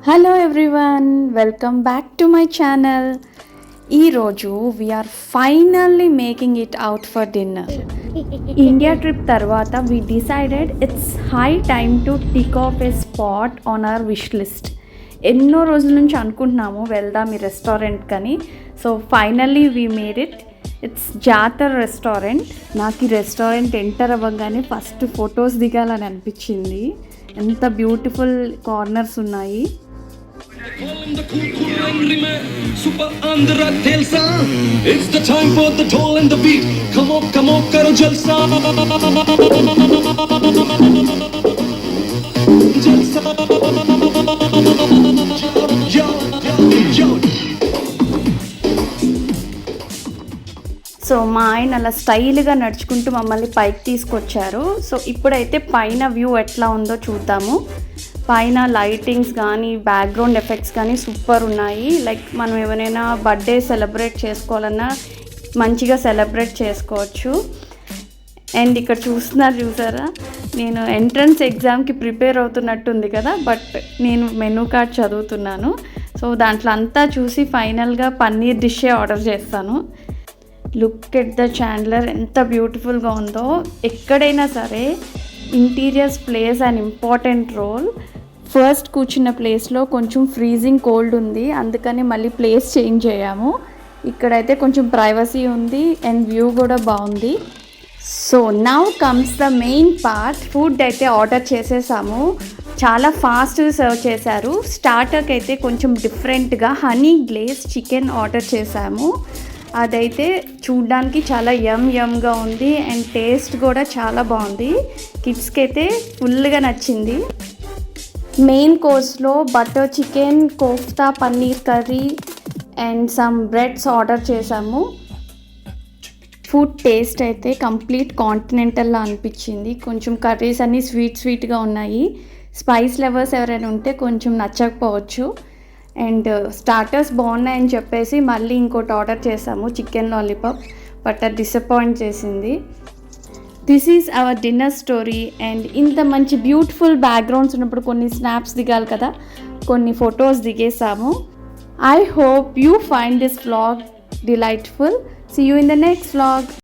Hello everyone, welcome back to my channel. ఈరోజు we are finally making it out for dinner. India trip తర్వాత we decided it's high time to tick off a spot on our wish list. ఎన్నో రోజుల నుంచి అనుకుంటున్నాము వెళ్దాం ఈ restaurant కానీ. So finally we made it. It's Jathar restaurant. నాకు ఈ రెస్టారెంట్ ఎంటర్ అవ్వగానే ఫస్ట్ ఫొటోస్ దిగాలని అనిపించింది. ఎంత బ్యూటిఫుల్ కార్నర్స్ ఉన్నాయి. The cool angry man, super Andhra Telsa. It's the time for the toll and the beat. Come on, karo jalsa. Jalsa. Yo. So మా ఆయన అలా స్టైల్గా నడుచుకుంటూ మమ్మల్ని పైకి తీసుకొచ్చారు. సో ఇప్పుడైతే పైన వ్యూ ఎట్లా ఉందో చూద్దాము. పైన లైటింగ్స్ కానీ బ్యాక్గ్రౌండ్ ఎఫెక్ట్స్ కానీ సూపర్ ఉన్నాయి. లైక్ మనం ఏమైనా బర్త్డే సెలబ్రేట్ చేసుకోవాలన్నా మంచిగా సెలబ్రేట్ చేసుకోవచ్చు. అండ్ ఇక్కడ చూసారా, నేను ఎంట్రన్స్ ఎగ్జామ్కి ప్రిపేర్ అవుతున్నట్టుంది కదా, బట్ నేను మెనూ కార్డ్ చదువుతున్నాను. సో దాంట్లో అంతా చూసి ఫైనల్గా పన్నీర్ డిషే ఆర్డర్ చేస్తాను. లుక్ ఎట్ ద చాండ్లర్, ఎంత బ్యూటిఫుల్గా ఉందో. ఎక్కడైనా సరే interiors place an important role. First కూర్చున్న ప్లేస్లో కొంచెం ఫ్రీజింగ్ కోల్డ్ ఉంది, అందుకని మళ్ళీ ప్లేస్ చేంజ్ అయ్యాము. ఇక్కడైతే కొంచెం ప్రైవసీ ఉంది అండ్ వ్యూ కూడా బాగుంది. So now comes the main part. Food అయితే ఆర్డర్ చేసేసాము. చాలా ఫాస్ట్గా సర్వ్ చేశారు. స్టార్టర్కి అయితే కొంచెం డిఫరెంట్గా హనీ గ్లేజ్ చికెన్ ఆర్డర్ చేశాము. అదైతే చూడ్డానికి చాలా యమ్గా ఉంది అండ్ టేస్ట్ కూడా చాలా బాగుంది. కిడ్స్కి అయితే ఫుల్గా నచ్చింది. మెయిన్ కోర్స్లో butter chicken, kofta, paneer curry and some breads order చేసాము. ఫుడ్ టేస్ట్ అయితే కంప్లీట్ కాంటినెంటల్లా అనిపించింది. కొంచెం కర్రీస్ అన్నీ స్వీట్గా ఉన్నాయి. స్పైస్ లవర్స్ ఎవరైనా ఉంటే కొంచెం నచ్చకపోవచ్చు. అండ్ స్టార్టర్స్ బాగున్నాయని చెప్పేసి మళ్ళీ ఇంకోటి ఆర్డర్ చేసాము, చికెన్ లాలీపాప్, బట్ అది డిసప్పాయింట్ చేసింది. This is our dinner story. And ఇంత మంచి బ్యూటిఫుల్ బ్యాక్గ్రౌండ్స్ ఉన్నప్పుడు కొన్ని స్నాప్స్ దిగాలి కదా, కొన్ని ఫొటోస్ దిగేసాము. I hope you find this vlog delightful. See you in the next vlog.